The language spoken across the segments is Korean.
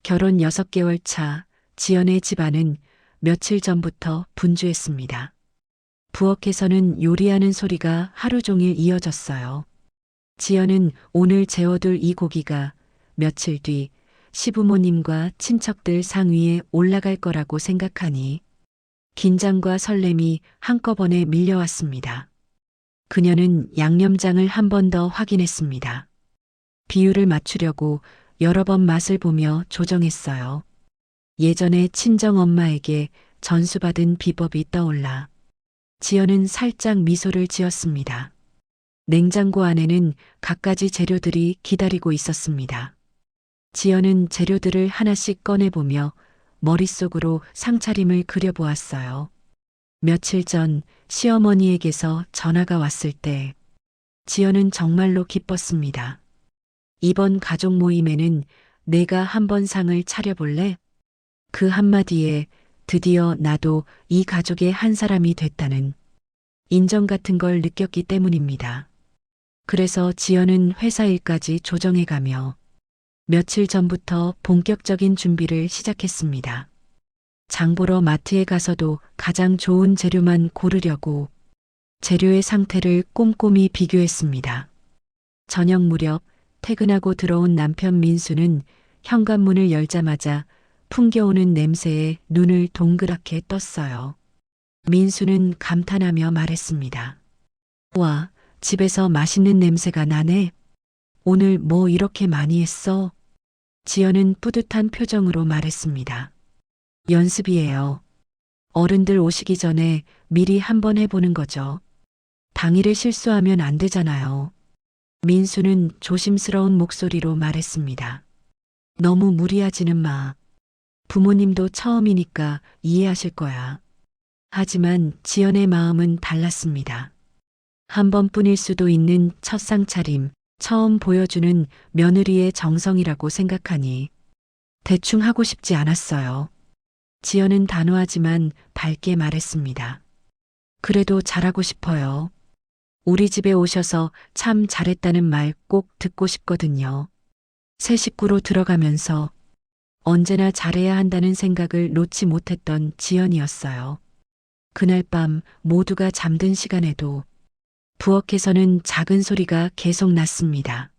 결혼 6개월 차 지연의 집안은 며칠 전부터 분주했습니다. 부엌에서는 요리하는 소리가 하루 종일 이어졌어요. 지연은 오늘 재워둘 이 고기가 며칠 뒤 시부모님과 친척들 상 위에 올라갈 거라고 생각하니 긴장과 설렘이 한꺼번에 밀려왔습니다. 그녀는 양념장을 한 번 더 확인했습니다. 비율을 맞추려고 여러 번 맛을 보며 조정했어요. 예전에 친정엄마에게 전수받은 비법이 떠올라 지연은 살짝 미소를 지었습니다. 냉장고 안에는 갖가지 재료들이 기다리고 있었습니다. 지연은 재료들을 하나씩 꺼내보며 머릿속으로 상차림을 그려보았어요. 며칠 전 시어머니에게서 전화가 왔을 때 지연은 정말로 기뻤습니다. 이번 가족 모임에는 내가 한번 상을 차려볼래? 그 한마디에 드디어 나도 이 가족의 한 사람이 됐다는 인정 같은 걸 느꼈기 때문입니다. 그래서 지연은 회사 일까지 조정해가며 며칠 전부터 본격적인 준비를 시작했습니다. 장 보러 마트에 가서도 가장 좋은 재료만 고르려고 재료의 상태를 꼼꼼히 비교했습니다. 저녁 무렵 퇴근하고 들어온 남편 민수는 현관문을 열자마자 풍겨오는 냄새에 눈을 동그랗게 떴어요. 민수는 감탄하며 말했습니다. 와, 집에서 맛있는 냄새가 나네. 오늘 뭐 이렇게 많이 했어? 지연은 뿌듯한 표정으로 말했습니다. 연습이에요. 어른들 오시기 전에 미리 한번 해보는 거죠. 당일에 실수하면 안 되잖아요. 민수는 조심스러운 목소리로 말했습니다. 너무 무리하지는 마. 부모님도 처음이니까 이해하실 거야. 하지만 지연의 마음은 달랐습니다. 한 번뿐일 수도 있는 첫 상차림, 처음 보여주는 며느리의 정성이라고 생각하니 대충 하고 싶지 않았어요. 지연은 단호하지만 밝게 말했습니다. 그래도 잘하고 싶어요. 우리 집에 오셔서 참 잘했다는 말 꼭 듣고 싶거든요. 새 식구로 들어가면서 언제나 잘해야 한다는 생각을 놓지 못했던 지연이었어요. 그날 밤 모두가 잠든 시간에도 부엌에서는 작은 소리가 계속 났습니다.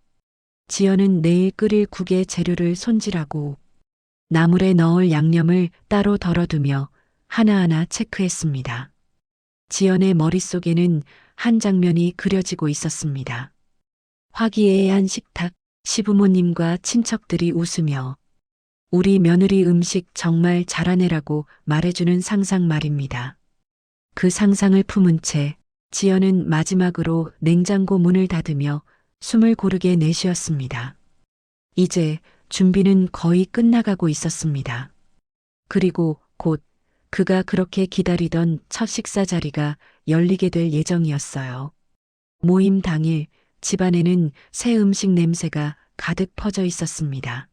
지연은 내일 끓일 국의 재료를 손질하고 나물에 넣을 양념을 따로 덜어두며 하나하나 체크했습니다. 지연의 머릿속에는 한 장면이 그려지고 있었습니다. 화기애애한 식탁, 시부모님과 친척들이 웃으며 우리 며느리 음식 정말 잘하네라고 말해주는 상상 말입니다. 그 상상을 품은 채 지연은 마지막으로 냉장고 문을 닫으며 숨을 고르게 내쉬었습니다. 이제 준비는 거의 끝나가고 있었습니다. 그리고 곧 그가 그렇게 기다리던 첫 식사 자리가 열리게 될 예정이었어요. 모임 당일 집안에는 새 음식 냄새가 가득 퍼져 있었습니다.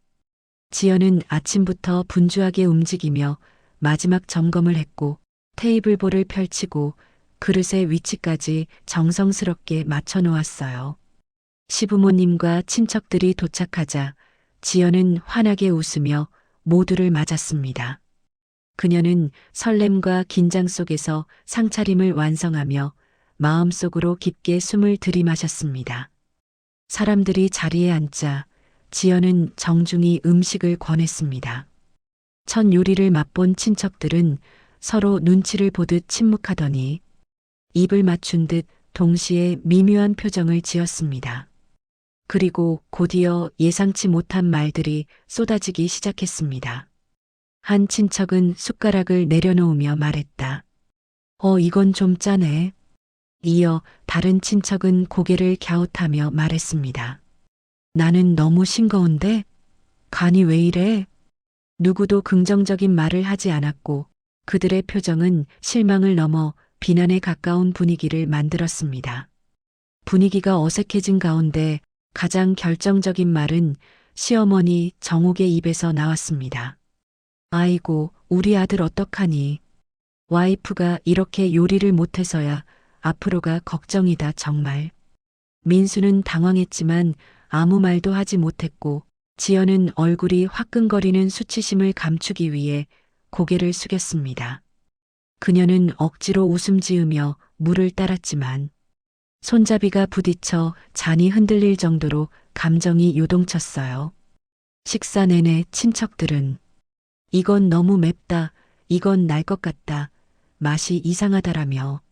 지연은 아침부터 분주하게 움직이며 마지막 점검을 했고 테이블볼을 펼치고 그릇의 위치까지 정성스럽게 맞춰 놓았어요. 시부모님과 친척들이 도착하자 지연은 환하게 웃으며 모두를 맞았습니다. 그녀는 설렘과 긴장 속에서 상차림을 완성하며 마음속으로 깊게 숨을 들이마셨습니다. 사람들이 자리에 앉자 지연은 정중히 음식을 권했습니다. 첫 요리를 맛본 친척들은 서로 눈치를 보듯 침묵하더니 입을 맞춘 듯 동시에 미묘한 표정을 지었습니다. 그리고 곧이어 예상치 못한 말들이 쏟아지기 시작했습니다. 한 친척은 숟가락을 내려놓으며 말했다. 이건 좀 짜네. 이어 다른 친척은 고개를 갸웃하며 말했습니다. 나는 너무 싱거운데? 간이 왜 이래? 누구도 긍정적인 말을 하지 않았고 그들의 표정은 실망을 넘어 비난에 가까운 분위기를 만들었습니다. 분위기가 어색해진 가운데 가장 결정적인 말은 시어머니 정옥의 입에서 나왔습니다. 아이고, 우리 아들 어떡하니? 와이프가 이렇게 요리를 못해서야 앞으로가 걱정이다 정말. 민수는 당황했지만 아무 말도 하지 못했고 지연은 얼굴이 화끈거리는 수치심을 감추기 위해 고개를 숙였습니다. 그녀는 억지로 웃음 지으며 물을 따랐지만 손잡이가 부딪혀 잔이 흔들릴 정도로 감정이 요동쳤어요. 식사 내내 친척들은 이건 너무 맵다, 이건 날 것 같다, 맛이 이상하다라며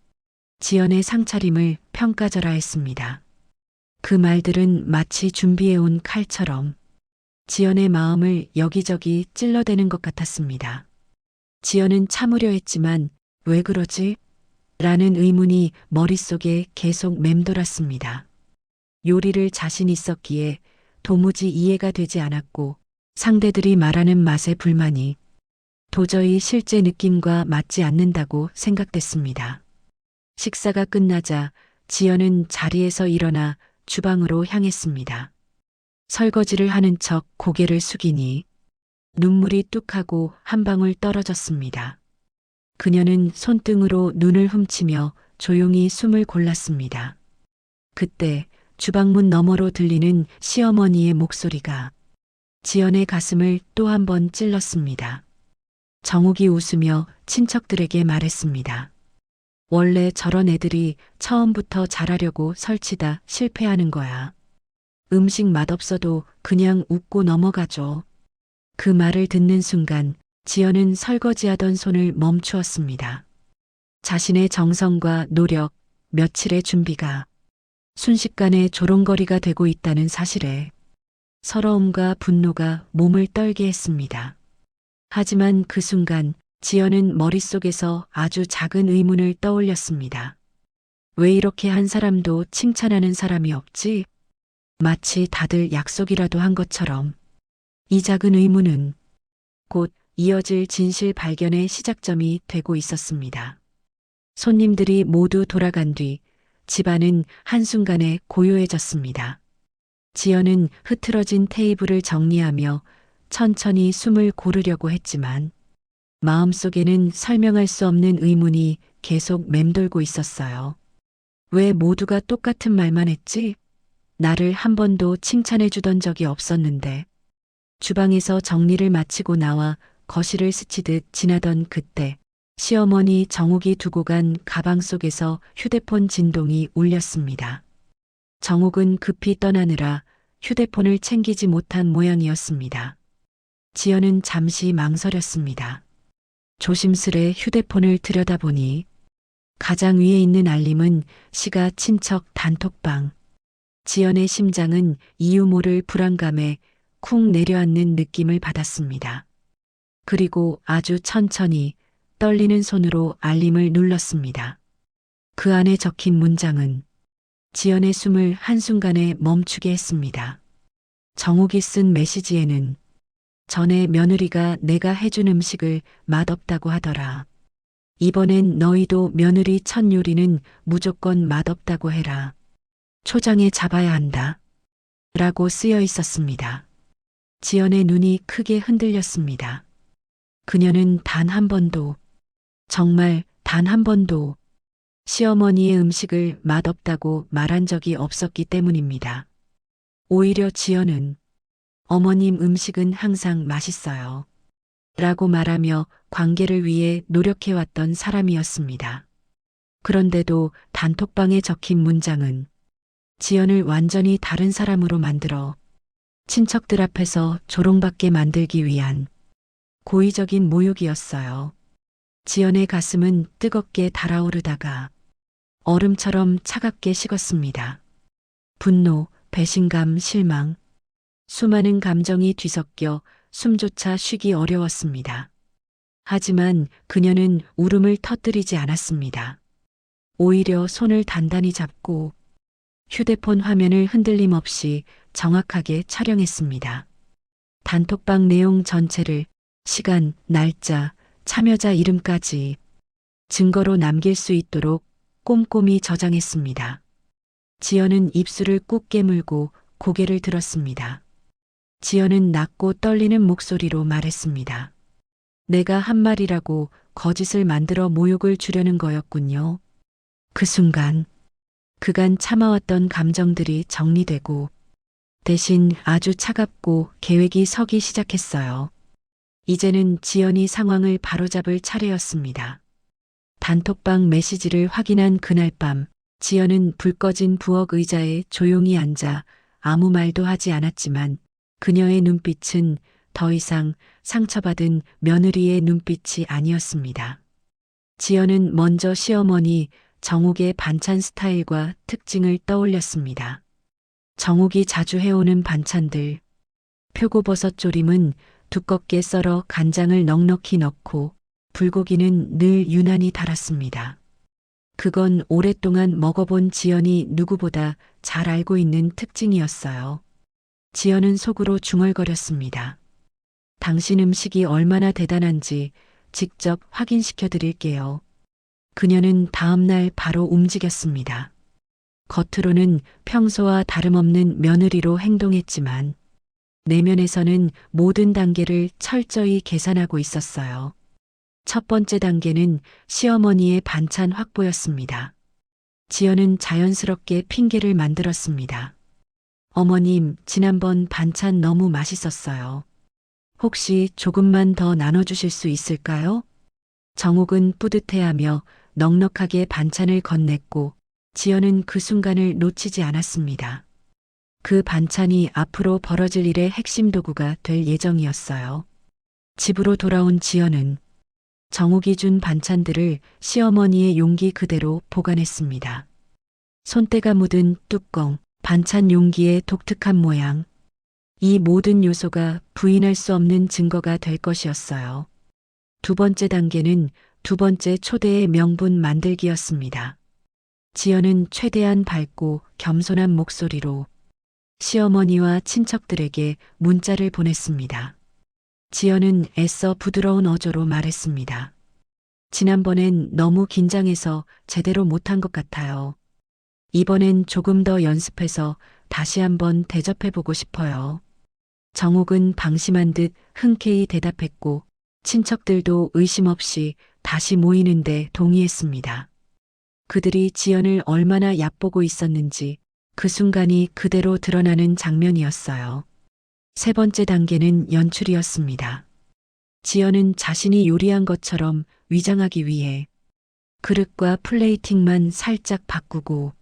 지연의 상차림을 평가절하 했습니다. 그 말들은 마치 준비해온 칼처럼 지연의 마음을 여기저기 찔러대는 것 같았습니다. 지연은 참으려 했지만 왜 그러지? 라는 의문이 머릿속에 계속 맴돌았습니다. 요리를 자신 있었기에 도무지 이해가 되지 않았고 상대들이 말하는 맛의 불만이 도저히 실제 느낌과 맞지 않는다고 생각됐습니다. 식사가 끝나자 지연은 자리에서 일어나 주방으로 향했습니다. 설거지를 하는 척 고개를 숙이니 눈물이 뚝하고 한 방울 떨어졌습니다. 그녀는 손등으로 눈을 훔치며 조용히 숨을 골랐습니다. 그때 주방문 너머로 들리는 시어머니의 목소리가 지연의 가슴을 또 한 번 찔렀습니다. 정욱이 웃으며 친척들에게 말했습니다. 원래 저런 애들이 처음부터 잘하려고 설치다 실패하는 거야. 음식 맛없어도 그냥 웃고 넘어가죠. 그 말을 듣는 순간 지연은 설거지하던 손을 멈추었습니다. 자신의 정성과 노력, 며칠의 준비가 순식간에 조롱거리가 되고 있다는 사실에 서러움과 분노가 몸을 떨게 했습니다. 하지만 그 순간 지연은 머릿속에서 아주 작은 의문을 떠올렸습니다. 왜 이렇게 한 사람도 칭찬하는 사람이 없지? 마치 다들 약속이라도 한 것처럼. 이 작은 의문은 곧 이어질 진실 발견의 시작점이 되고 있었습니다. 손님들이 모두 돌아간 뒤 집안은 한순간에 고요해졌습니다. 지연은 흐트러진 테이블을 정리하며 천천히 숨을 고르려고 했지만 마음속에는 설명할 수 없는 의문이 계속 맴돌고 있었어요. 왜 모두가 똑같은 말만 했지? 나를 한 번도 칭찬해 주던 적이 없었는데. 주방에서 정리를 마치고 나와 거실을 스치듯 지나던 그때 시어머니 정욱이 두고 간 가방 속에서 휴대폰 진동이 울렸습니다. 정욱은 급히 떠나느라 휴대폰을 챙기지 못한 모양이었습니다. 지연은 잠시 망설였습니다. 조심스레 휴대폰을 들여다보니 가장 위에 있는 알림은 시가 친척 단톡방. 지연의 심장은 이유 모를 불안감에 쿵 내려앉는 느낌을 받았습니다. 그리고 아주 천천히 떨리는 손으로 알림을 눌렀습니다. 그 안에 적힌 문장은 지연의 숨을 한순간에 멈추게 했습니다. 정욱이 쓴 메시지에는 전에 며느리가 내가 해준 음식을 맛없다고 하더라. 이번엔 너희도 며느리 첫 요리는 무조건 맛없다고 해라. 초장에 잡아야 한다. 라고 쓰여 있었습니다. 지연의 눈이 크게 흔들렸습니다. 그녀는 단 한 번도, 정말 단 한 번도 시어머니의 음식을 맛없다고 말한 적이 없었기 때문입니다. 오히려 지연은 어머님 음식은 항상 맛있어요. 라고 말하며 관계를 위해 노력해왔던 사람이었습니다. 그런데도 단톡방에 적힌 문장은 지연을 완전히 다른 사람으로 만들어 친척들 앞에서 조롱받게 만들기 위한 고의적인 모욕이었어요. 지연의 가슴은 뜨겁게 달아오르다가 얼음처럼 차갑게 식었습니다. 분노, 배신감, 실망, 수많은 감정이 뒤섞여 숨조차 쉬기 어려웠습니다. 하지만 그녀는 울음을 터뜨리지 않았습니다. 오히려 손을 단단히 잡고 휴대폰 화면을 흔들림 없이 정확하게 촬영했습니다. 단톡방 내용 전체를 시간, 날짜, 참여자 이름까지 증거로 남길 수 있도록 꼼꼼히 저장했습니다. 지연은 입술을 꾹 깨물고 고개를 들었습니다. 지연은 낮고 떨리는 목소리로 말했습니다. 내가 한 말이라고 거짓을 만들어 모욕을 주려는 거였군요. 그 순간 그간 참아왔던 감정들이 정리되고 대신 아주 차갑고 계획이 서기 시작했어요. 이제는 지연이 상황을 바로잡을 차례였습니다. 단톡방 메시지를 확인한 그날 밤, 지연은 불 꺼진 부엌 의자에 조용히 앉아 아무 말도 하지 않았지만 그녀의 눈빛은 더 이상 상처받은 며느리의 눈빛이 아니었습니다. 지연은 먼저 시어머니 정욱의 반찬 스타일과 특징을 떠올렸습니다. 정욱이 자주 해오는 반찬들, 표고버섯 조림은 두껍게 썰어 간장을 넉넉히 넣고 불고기는 늘 유난히 달았습니다. 그건 오랫동안 먹어본 지연이 누구보다 잘 알고 있는 특징이었어요. 지연은 속으로 중얼거렸습니다. 당신 음식이 얼마나 대단한지 직접 확인시켜 드릴게요. 그녀는 다음날 바로 움직였습니다. 겉으로는 평소와 다름없는 며느리로 행동했지만 내면에서는 모든 단계를 철저히 계산하고 있었어요. 첫 번째 단계는 시어머니의 반찬 확보였습니다. 지연은 자연스럽게 핑계를 만들었습니다. 어머님, 지난번 반찬 너무 맛있었어요. 혹시 조금만 더 나눠주실 수 있을까요? 정욱은 뿌듯해하며 넉넉하게 반찬을 건넸고 지연은 그 순간을 놓치지 않았습니다. 그 반찬이 앞으로 벌어질 일의 핵심 도구가 될 예정이었어요. 집으로 돌아온 지연은 정욱이 준 반찬들을 시어머니의 용기 그대로 보관했습니다. 손때가 묻은 뚜껑, 반찬 용기의 독특한 모양, 이 모든 요소가 부인할 수 없는 증거가 될 것이었어요. 두 번째 단계는 두 번째 초대의 명분 만들기였습니다. 지연은 최대한 밝고 겸손한 목소리로 시어머니와 친척들에게 문자를 보냈습니다. 지연은 애써 부드러운 어조로 말했습니다. 지난번엔 너무 긴장해서 제대로 못한 것 같아요. 이번엔 조금 더 연습해서 다시 한번 대접해보고 싶어요. 정욱은 방심한 듯 흔쾌히 대답했고 친척들도 의심 없이 다시 모이는데 동의했습니다. 그들이 지연을 얼마나 얕보고 있었는지 그 순간이 그대로 드러나는 장면이었어요. 세 번째 단계는 연출이었습니다. 지연은 자신이 요리한 것처럼 위장하기 위해 그릇과 플레이팅만 살짝 바꾸고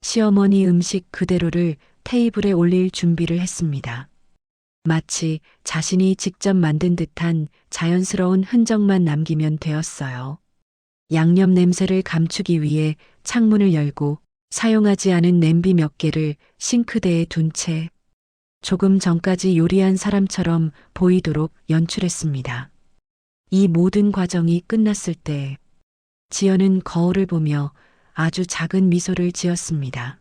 시어머니 음식 그대로를 테이블에 올릴 준비를 했습니다. 마치 자신이 직접 만든 듯한 자연스러운 흔적만 남기면 되었어요. 양념 냄새를 감추기 위해 창문을 열고 사용하지 않은 냄비 몇 개를 싱크대에 둔 채 조금 전까지 요리한 사람처럼 보이도록 연출했습니다. 이 모든 과정이 끝났을 때 지연은 거울을 보며 아주 작은 미소를 지었습니다.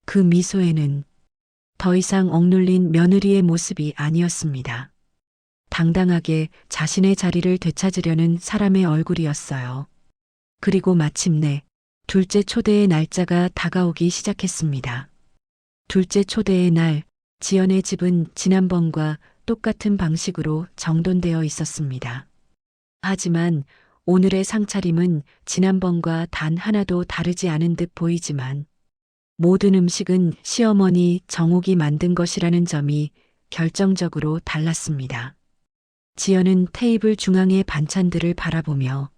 그 미소에는 더 이상 억눌린 며느리의 모습이 아니었습니다. 당당하게 자신의 자리를 되찾으려는 사람의 얼굴이었어요. 그리고 마침내 둘째 초대의 날짜가 다가오기 시작했습니다. 둘째 초대의 날, 지연의 집은 지난번과 똑같은 방식으로 정돈되어 있었습니다. 하지만 오늘의 상차림은 지난번과 단 하나도 다르지 않은 듯 보이지만 모든 음식은 시어머니 정욱이 만든 것이라는 점이 결정적으로 달랐습니다. 지연은 테이블 중앙의 반찬들을 바라보며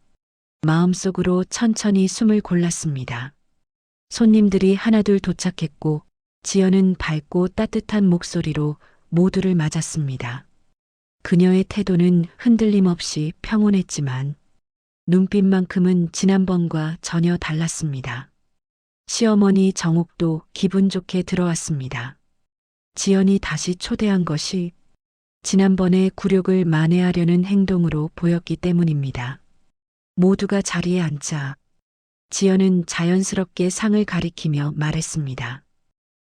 마음속으로 천천히 숨을 골랐습니다. 손님들이 하나둘 도착했고 지연은 밝고 따뜻한 목소리로 모두를 맞았습니다. 그녀의 태도는 흔들림 없이 평온했지만 눈빛만큼은 지난번과 전혀 달랐습니다. 시어머니 정욱도 기분 좋게 들어왔습니다. 지연이 다시 초대한 것이 지난번의 굴욕을 만회하려는 행동으로 보였기 때문입니다. 모두가 자리에 앉자 지연은 자연스럽게 상을 가리키며 말했습니다.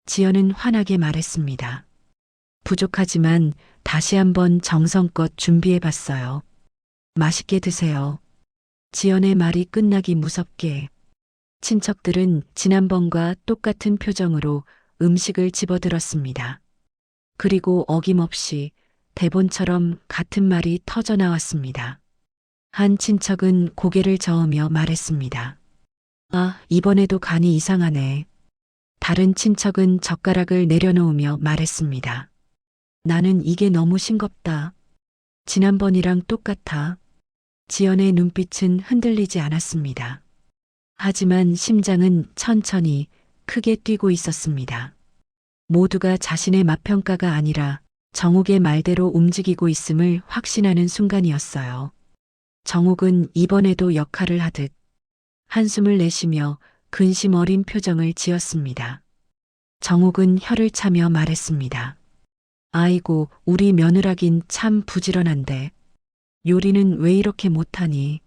지연은 환하게 말했습니다. 부족하지만 다시 한번 정성껏 준비해봤어요. 맛있게 드세요. 지연의 말이 끝나기 무섭게 친척들은 지난번과 똑같은 표정으로 음식을 집어들었습니다. 그리고 어김없이 대본처럼 같은 말이 터져 나왔습니다. 한 친척은 고개를 저으며 말했습니다. 아, 이번에도 간이 이상하네. 다른 친척은 젓가락을 내려놓으며 말했습니다. 나는 이게 너무 싱겁다. 지난번이랑 똑같아. 지연의 눈빛은 흔들리지 않았습니다. 하지만 심장은 천천히 크게 뛰고 있었습니다. 모두가 자신의 맛평가가 아니라 정욱의 말대로 움직이고 있음을 확신하는 순간이었어요. 정욱은 이번에도 역할을 하듯 한숨을 내쉬며 근심 어린 표정을 지었습니다. 정욱은 혀를 차며 말했습니다. 아이고, 우리 며느라긴 참 부지런한데 요리는 왜 이렇게 못하니?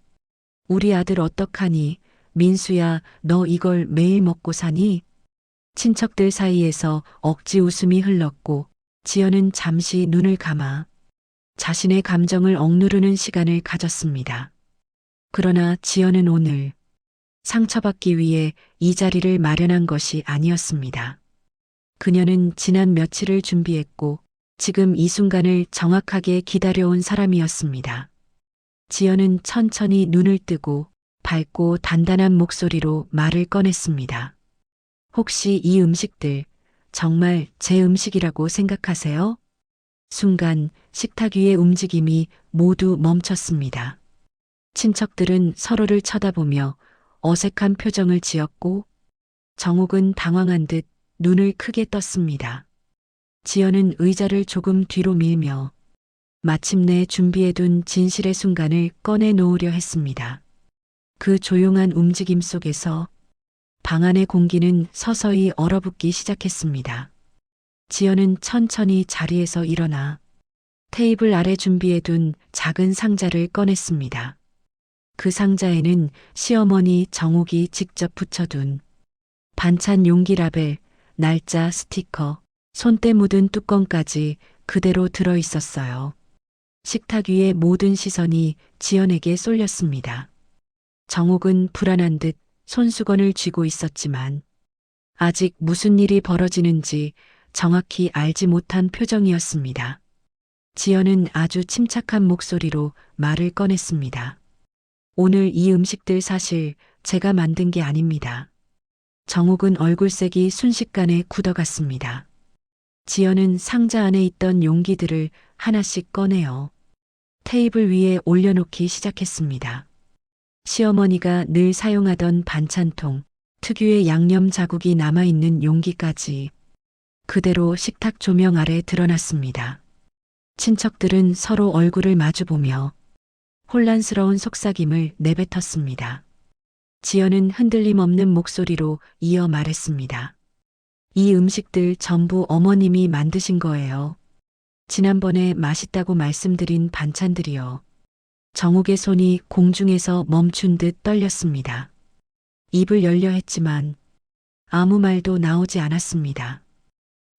우리 아들 어떡하니? 민수야, 너 이걸 매일 먹고 사니? 친척들 사이에서 억지 웃음이 흘렀고 지연은 잠시 눈을 감아 자신의 감정을 억누르는 시간을 가졌습니다. 그러나 지연은 오늘 상처받기 위해 이 자리를 마련한 것이 아니었습니다. 그녀는 지난 며칠을 준비했고 지금 이 순간을 정확하게 기다려온 사람이었습니다. 지연은 천천히 눈을 뜨고 밝고 단단한 목소리로 말을 꺼냈습니다. 혹시 이 음식들 정말 제 음식이라고 생각하세요? 순간 식탁 위의 움직임이 모두 멈췄습니다. 친척들은 서로를 쳐다보며 어색한 표정을 지었고 정욱은 당황한 듯 눈을 크게 떴습니다. 지연은 의자를 조금 뒤로 밀며 마침내 준비해둔 진실의 순간을 꺼내놓으려 했습니다. 그 조용한 움직임 속에서 방 안의 공기는 서서히 얼어붙기 시작했습니다. 지연은 천천히 자리에서 일어나 테이블 아래 준비해둔 작은 상자를 꺼냈습니다. 그 상자에는 시어머니 정욱이 직접 붙여둔 반찬 용기 라벨, 날짜, 스티커, 손때 묻은 뚜껑까지 그대로 들어 있었어요. 식탁 위의 모든 시선이 지연에게 쏠렸습니다. 정욱은 불안한 듯 손수건을 쥐고 있었지만 아직 무슨 일이 벌어지는지 정확히 알지 못한 표정이었습니다. 지연은 아주 침착한 목소리로 말을 꺼냈습니다. 오늘 이 음식들 사실 제가 만든 게 아닙니다. 정욱은 얼굴색이 순식간에 굳어갔습니다. 지연은 상자 안에 있던 용기들을 하나씩 꺼내어 테이블 위에 올려놓기 시작했습니다. 시어머니가 늘 사용하던 반찬통, 특유의 양념 자국이 남아있는 용기까지 그대로 식탁 조명 아래 드러났습니다. 친척들은 서로 얼굴을 마주보며 혼란스러운 속삭임을 내뱉었습니다. 지연은 흔들림 없는 목소리로 이어 말했습니다. 이 음식들 전부 어머님이 만드신 거예요. 지난번에 맛있다고 말씀드린 반찬들이요. 정욱의 손이 공중에서 멈춘 듯 떨렸습니다. 입을 열려 했지만 아무 말도 나오지 않았습니다.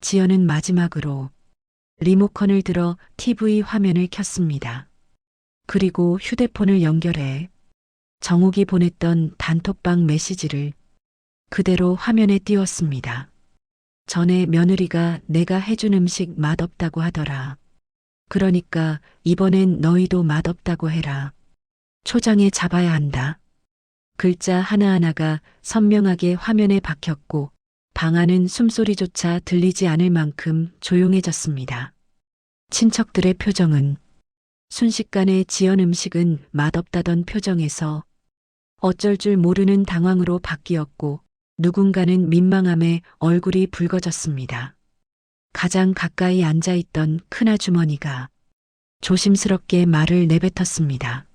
지연은 마지막으로 리모컨을 들어 TV 화면을 켰습니다. 그리고 휴대폰을 연결해 정욱이 보냈던 단톡방 메시지를 그대로 화면에 띄웠습니다. 전에 며느리가 내가 해준 음식 맛없다고 하더라. 그러니까 이번엔 너희도 맛없다고 해라. 초장에 잡아야 한다. 글자 하나하나가 선명하게 화면에 박혔고 방 안은 숨소리조차 들리지 않을 만큼 조용해졌습니다. 친척들의 표정은 순식간에 지연 음식은 맛없다던 표정에서 어쩔 줄 모르는 당황으로 바뀌었고 누군가는 민망함에 얼굴이 붉어졌습니다. 가장 가까이 앉아있던 큰아주머니가 조심스럽게 말을 내뱉었습니다.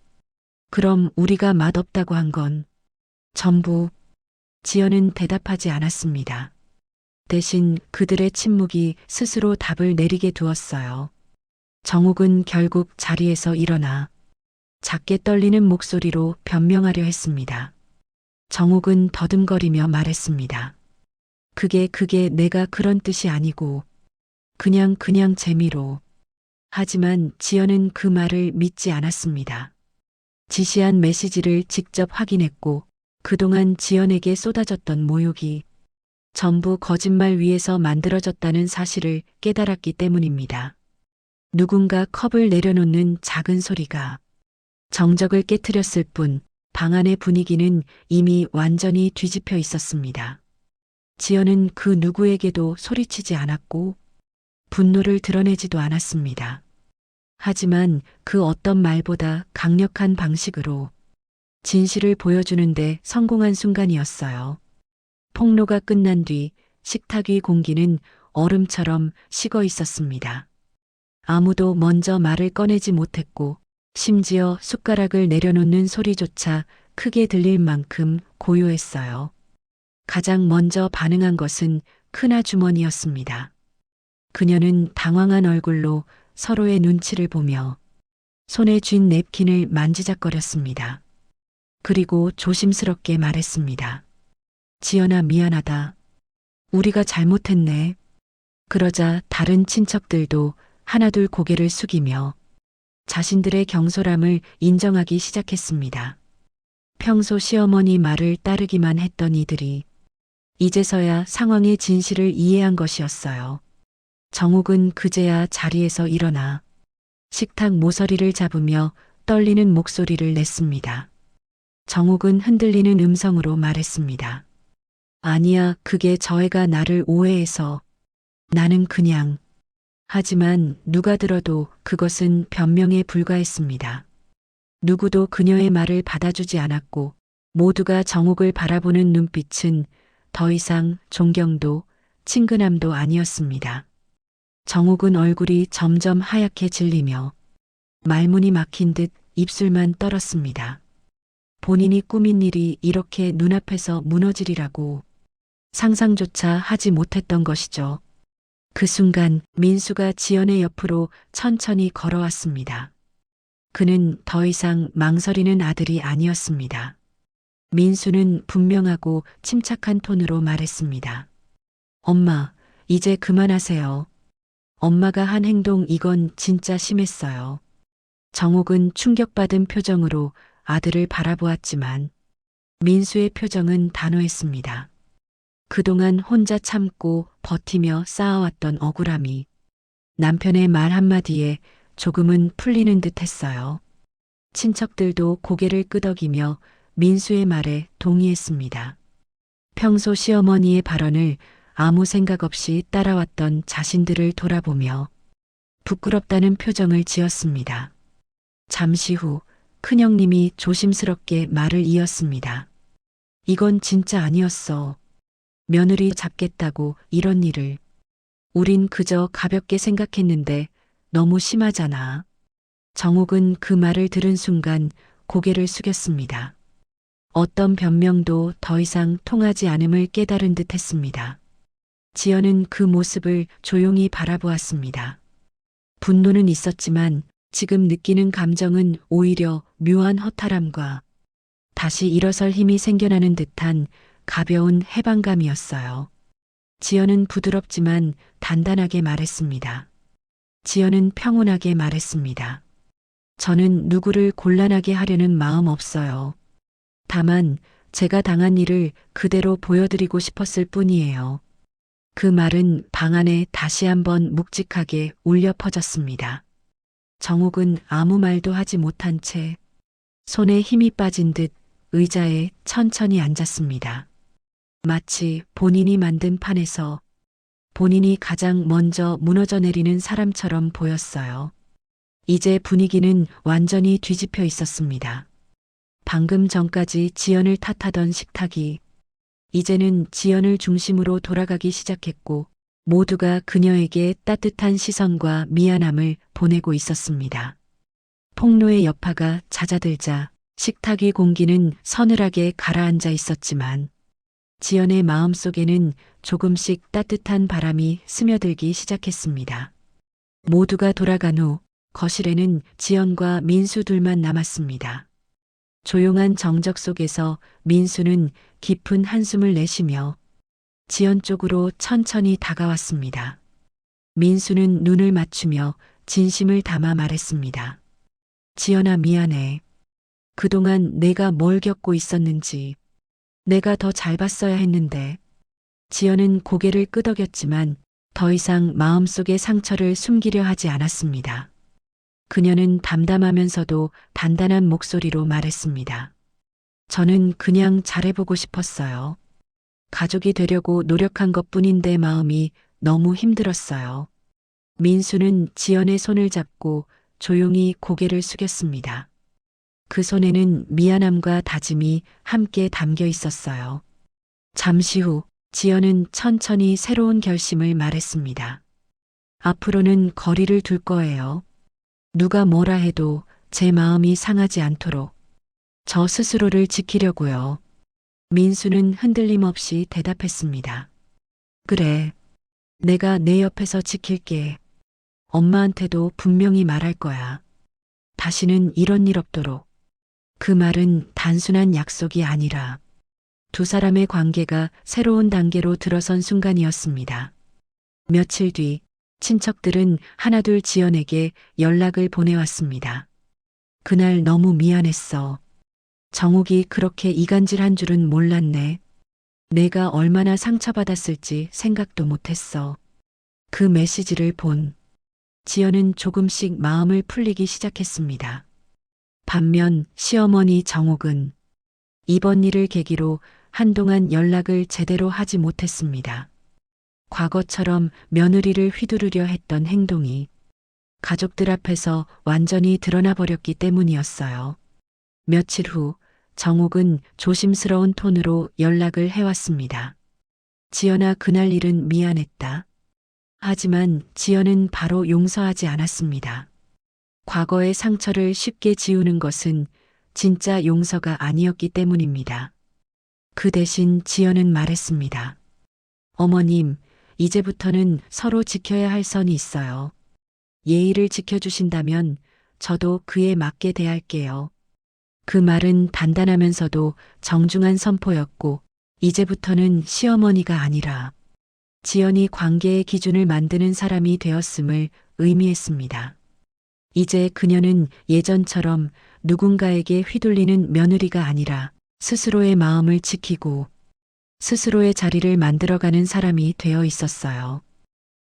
그럼 우리가 맛없다고 한 건 전부. 지연은 대답하지 않았습니다. 대신 그들의 침묵이 스스로 답을 내리게 두었어요. 정욱은 결국 자리에서 일어나 작게 떨리는 목소리로 변명하려 했습니다. 정욱은 더듬거리며 말했습니다. 그게 내가 그런 뜻이 아니고 그냥 재미로. 하지만 지연은 그 말을 믿지 않았습니다. 지시한 메시지를 직접 확인했고 그동안 지연에게 쏟아졌던 모욕이 전부 거짓말 위에서 만들어졌다는 사실을 깨달았기 때문입니다. 누군가 컵을 내려놓는 작은 소리가 정적을 깨트렸을 뿐 방 안의 분위기는 이미 완전히 뒤집혀 있었습니다. 지연은 그 누구에게도 소리치지 않았고 분노를 드러내지도 않았습니다. 하지만 그 어떤 말보다 강력한 방식으로 진실을 보여주는데 성공한 순간이었어요. 폭로가 끝난 뒤 식탁 위 공기는 얼음처럼 식어 있었습니다. 아무도 먼저 말을 꺼내지 못했고 심지어 숟가락을 내려놓는 소리조차 크게 들릴 만큼 고요했어요. 가장 먼저 반응한 것은 큰아주머니였습니다. 그녀는 당황한 얼굴로 서로의 눈치를 보며 손에 쥔 냅킨을 만지작거렸습니다. 그리고 조심스럽게 말했습니다. 지연아, 미안하다. 우리가 잘못했네. 그러자 다른 친척들도 하나둘 고개를 숙이며 자신들의 경솔함을 인정하기 시작했습니다. 평소 시어머니 말을 따르기만 했던 이들이 이제서야 상황의 진실을 이해한 것이었어요. 정욱은 그제야 자리에서 일어나 식탁 모서리를 잡으며 떨리는 목소리를 냈습니다. 정욱은 흔들리는 음성으로 말했습니다. 아니야, 그게 저 애가 나를 오해해서. 나는 그냥. 하지만 누가 들어도 그것은 변명에 불과했습니다. 누구도 그녀의 말을 받아주지 않았고 모두가 정욱을 바라보는 눈빛은 더 이상 존경도 친근함도 아니었습니다. 정욱은 얼굴이 점점 하얗게 질리며 말문이 막힌 듯 입술만 떨었습니다. 본인이 꾸민 일이 이렇게 눈앞에서 무너지리라고 상상조차 하지 못했던 것이죠. 그 순간 민수가 지연의 옆으로 천천히 걸어왔습니다. 그는 더 이상 망설이는 아들이 아니었습니다. 민수는 분명하고 침착한 톤으로 말했습니다. 엄마, 이제 그만하세요. 엄마가 한 행동 이건 진짜 심했어요. 정욱은 충격받은 표정으로 아들을 바라보았지만 민수의 표정은 단호했습니다. 그동안 혼자 참고 버티며 쌓아왔던 억울함이 남편의 말 한마디에 조금은 풀리는 듯 했어요. 친척들도 고개를 끄덕이며 민수의 말에 동의했습니다. 평소 시어머니의 발언을 아무 생각 없이 따라왔던 자신들을 돌아보며 부끄럽다는 표정을 지었습니다. 잠시 후 큰형님이 조심스럽게 말을 이었습니다. 이건 진짜 아니었어. 며느리 잡겠다고 이런 일을. 우린 그저 가볍게 생각했는데 너무 심하잖아. 정욱은 그 말을 들은 순간 고개를 숙였습니다. 어떤 변명도 더 이상 통하지 않음을 깨달은 듯 했습니다. 지연은 그 모습을 조용히 바라보았습니다. 분노는 있었지만 지금 느끼는 감정은 오히려 묘한 허탈함과 다시 일어설 힘이 생겨나는 듯한 가벼운 해방감이었어요. 지연은 부드럽지만 단단하게 말했습니다. 지연은 평온하게 말했습니다. 저는 누구를 곤란하게 하려는 마음 없어요. 다만 제가 당한 일을 그대로 보여드리고 싶었을 뿐이에요. 그 말은 방 안에 다시 한번 묵직하게 울려 퍼졌습니다. 정욱은 아무 말도 하지 못한 채 손에 힘이 빠진 듯 의자에 천천히 앉았습니다. 마치 본인이 만든 판에서 본인이 가장 먼저 무너져 내리는 사람처럼 보였어요. 이제 분위기는 완전히 뒤집혀 있었습니다. 방금 전까지 지연을 탓하던 식탁이 이제는 지연을 중심으로 돌아가기 시작했고 모두가 그녀에게 따뜻한 시선과 미안함을 보내고 있었습니다. 폭로의 여파가 잦아들자 식탁 위 공기는 서늘하게 가라앉아 있었지만 지연의 마음속에는 조금씩 따뜻한 바람이 스며들기 시작했습니다. 모두가 돌아간 후 거실에는 지연과 민수 둘만 남았습니다. 조용한 정적 속에서 민수는 깊은 한숨을 내쉬며 지연 쪽으로 천천히 다가왔습니다. 민수는 눈을 맞추며 진심을 담아 말했습니다. 지연아, 미안해. 그동안 내가 뭘 겪고 있었는지 내가 더 잘 봤어야 했는데. 지연은 고개를 끄덕였지만 더 이상 마음속의 상처를 숨기려 하지 않았습니다. 그녀는 담담하면서도 단단한 목소리로 말했습니다. 저는 그냥 잘해보고 싶었어요. 가족이 되려고 노력한 것뿐인데 마음이 너무 힘들었어요. 민수는 지연의 손을 잡고 조용히 고개를 숙였습니다. 그 손에는 미안함과 다짐이 함께 담겨 있었어요. 잠시 후 지연은 천천히 새로운 결심을 말했습니다. 앞으로는 거리를 둘 거예요. 누가 뭐라 해도 제 마음이 상하지 않도록 저 스스로를 지키려고요. 민수는 흔들림 없이 대답했습니다. 그래, 내가 내 옆에서 지킬게. 엄마한테도 분명히 말할 거야. 다시는 이런 일 없도록. 그 말은 단순한 약속이 아니라 두 사람의 관계가 새로운 단계로 들어선 순간이었습니다. 며칠 뒤 친척들은 하나둘 지연에게 연락을 보내왔습니다. 그날 너무 미안했어. 정욱이 그렇게 이간질한 줄은 몰랐네. 내가 얼마나 상처받았을지 생각도 못했어. 그 메시지를 본 지연은 조금씩 마음을 풀리기 시작했습니다. 반면 시어머니 정옥은 이번 일을 계기로 한동안 연락을 제대로 하지 못했습니다. 과거처럼 며느리를 휘두르려 했던 행동이 가족들 앞에서 완전히 드러나 버렸기 때문이었어요. 며칠 후 정옥은 조심스러운 톤으로 연락을 해왔습니다. 지연아, 그날 일은 미안했다. 하지만 지연은 바로 용서하지 않았습니다. 과거의 상처를 쉽게 지우는 것은 진짜 용서가 아니었기 때문입니다. 그 대신 지연은 말했습니다. 어머님, 이제부터는 서로 지켜야 할 선이 있어요. 예의를 지켜주신다면 저도 그에 맞게 대할게요. 그 말은 단단하면서도 정중한 선포였고, 이제부터는 시어머니가 아니라 지연이 관계의 기준을 만드는 사람이 되었음을 의미했습니다. 이제 그녀는 예전처럼 누군가에게 휘둘리는 며느리가 아니라 스스로의 마음을 지키고 스스로의 자리를 만들어가는 사람이 되어 있었어요.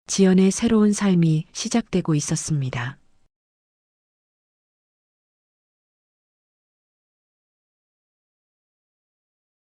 지연의 새로운 삶이 시작되고 있었습니다.